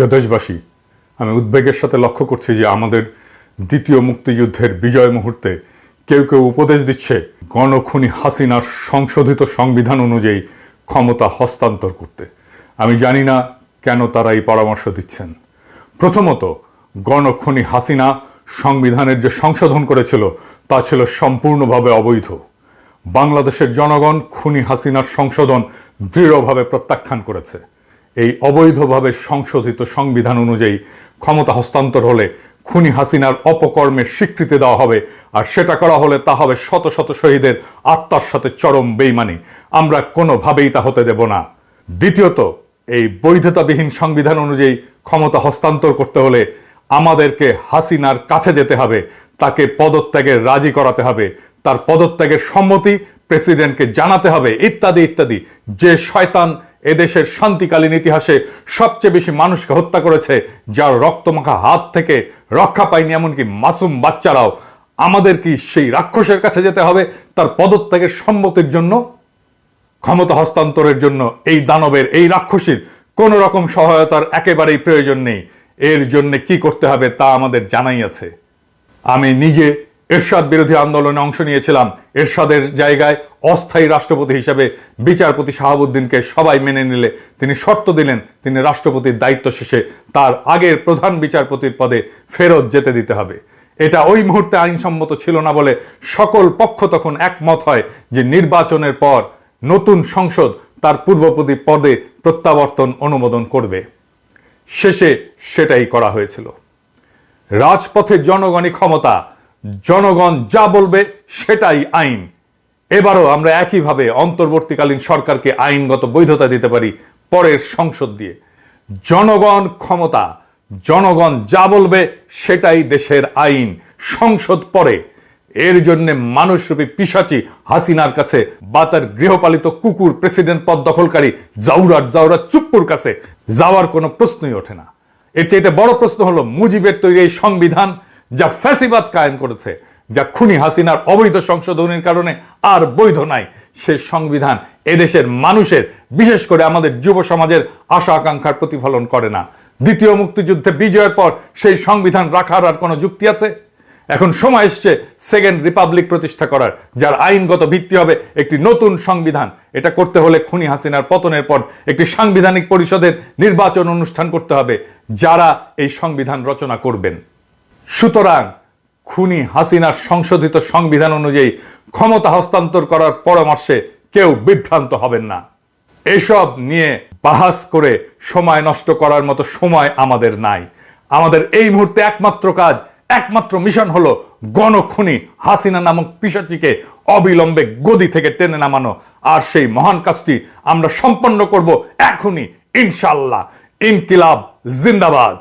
প্রিয় দেশবাসী, আমি উদ্বেগের সাথে লক্ষ্য করছি যে আমাদের দ্বিতীয় মুক্তিযুদ্ধের বিজয় মুহূর্তে কেউ কেউ উপদেশ দিচ্ছে গণখুনি হাসিনার সংশোধিত সংবিধান অনুযায়ী ক্ষমতা হস্তান্তর করতে। আমি জানি না কেন তারা এই পরামর্শ দিচ্ছেন। প্রথমত, গণখুনি হাসিনা সংবিধানের যে সংশোধন করেছিল তা ছিল সম্পূর্ণভাবে অবৈধ। বাংলাদেশের জনগণ খুনি হাসিনার সংশোধন দৃঢ়ভাবে প্রত্যাখ্যান করেছে। এই অবৈধভাবে সংশোধিত সংবিধান অনুযায়ী ক্ষমতা হস্তান্তর হলে খুনি হাসিনার অপকর্মের স্বীকৃতি দেওয়া হবে, আর সেটা করা হলে তা হবে শত শত শহীদের আত্মার সাথে চরম বেইমানি। আমরা কোনোভাবেই তা হতে দেব না। দ্বিতীয়ত, এই বৈধতাবিহীন সংবিধান অনুযায়ী ক্ষমতা হস্তান্তর করতে হলে আমাদেরকে হাসিনার কাছে যেতে হবে, তাকে পদত্যাগে রাজি করাতে হবে, তার পদত্যাগের সম্মতি প্রেসিডেন্টকে জানাতে হবে, ইত্যাদি ইত্যাদি। যে শয়তান এদেশের শান্তিকালীন ইতিহাসে সবচেয়ে বেশি মানুষকে হত্যা করেছে, যার রক্তমাখা হাত থেকে রক্ষা পায়নি এমনকি মাসুম বাচ্চারাও, আমাদের কি সেই রাক্ষসের কাছে যেতে হবে তার পদত্যাগের সম্মতির জন্য? ক্ষমতা হস্তান্তরের জন্য এই দানবের, এই রাক্ষসীর কোন রকম সহায়তার একেবারেই প্রয়োজন নেই। এর জন্য কি করতে হবে তা আমাদের জানাই আছে। আমি নিজে এরশাদ বিরোধী আন্দোলনে অংশ নিয়েছিলাম। এরশাদের জায়গায় অস্থায়ী রাষ্ট্রপতি হিসেবে বিচারপতি শাহাবুদ্দিনকে সবাই মেনে নিলে তিনি শর্ত দিলেন তিনি রাষ্ট্রপতির দায়িত্ব শেষে তার আগের প্রধান বিচারপতির পদে ফেরত যেতে দিতে হবে। এটা ওই মুহূর্তে আইনসম্মত ছিল না বলে সকল পক্ষ তখন একমত হয় যে নির্বাচনের পর নতুন সংসদ তার পূর্ববর্তী পদে প্রত্যাবর্তন অনুমোদন করবে। শেষে সেটাই করা হয়েছিল। রাজপথে জনগণই ক্ষমতা, জনগণ যা বলবে সেটাই আইন। এবারও আমরা একইভাবে অন্তর্বর্তীকালীন সরকারকে আইনগত বৈধতা দিতে পারি পরের সংসদ দিয়ে। জনগণ ক্ষমতা, জনগণ যা বলবে সেটাই দেশের আইন, সংসদ পরে। এর জন্য মানুষরূপী পিশাচি হাসিনার কাছে বা তার গৃহপালিত কুকুর প্রেসিডেন্ট পদ দখলকারী জাউরা চুপ্পুর কাছে যাওয়ার কোনো প্রশ্নই ওঠে না। এর চাইতে বড় প্রশ্ন হলো মুজিবের তৈরি এই সংবিধান যা ফ্যাসিবাদ কায়েম করেছে, যা খুনি হাসিনার অবৈধ সংশোধনের কারণে আর বৈধ নাই, সে সংবিধান এদেশের মানুষের, বিশেষ করে আমাদের যুব সমাজের আশা আকাঙ্ক্ষার প্রতিফলন করে না। দ্বিতীয় মুক্তিযুদ্ধে বিজয়ের পর সেই সংবিধান রাখার আর কোনো যুক্তি আছে? এখন সময় এসছে সেকেন্ড রিপাবলিক প্রতিষ্ঠা করার, যার আইনগত ভিত্তি হবে একটি নতুন সংবিধান। এটা করতে হলে খুনি হাসিনার পতনের পর একটি সাংবিধানিক পরিষদের নির্বাচন অনুষ্ঠান করতে হবে, যারা এই সংবিধান রচনা করবেন। সুতরাং খুনি হাসিনার সংশোধিত সংবিধান অনুযায়ী ক্ষমতা হস্তান্তর করার পরামর্শে কেউ বিভ্রান্ত হবেন না। এসব নিয়ে বাহাস করে সময় নষ্ট করার মতো সময় আমাদের নাই। আমাদের এই মুহূর্তে একমাত্র কাজ, একমাত্র মিশন হলো গণখুনি হাসিনা নামক পিশাচিকে অবিলম্বে গদি থেকে টেনে নামানো। আর সেই মহান কাজটি আমরা সম্পন্ন করব এখনই, ইনশাআল্লাহ। ইনকিলাব জিন্দাবাদ।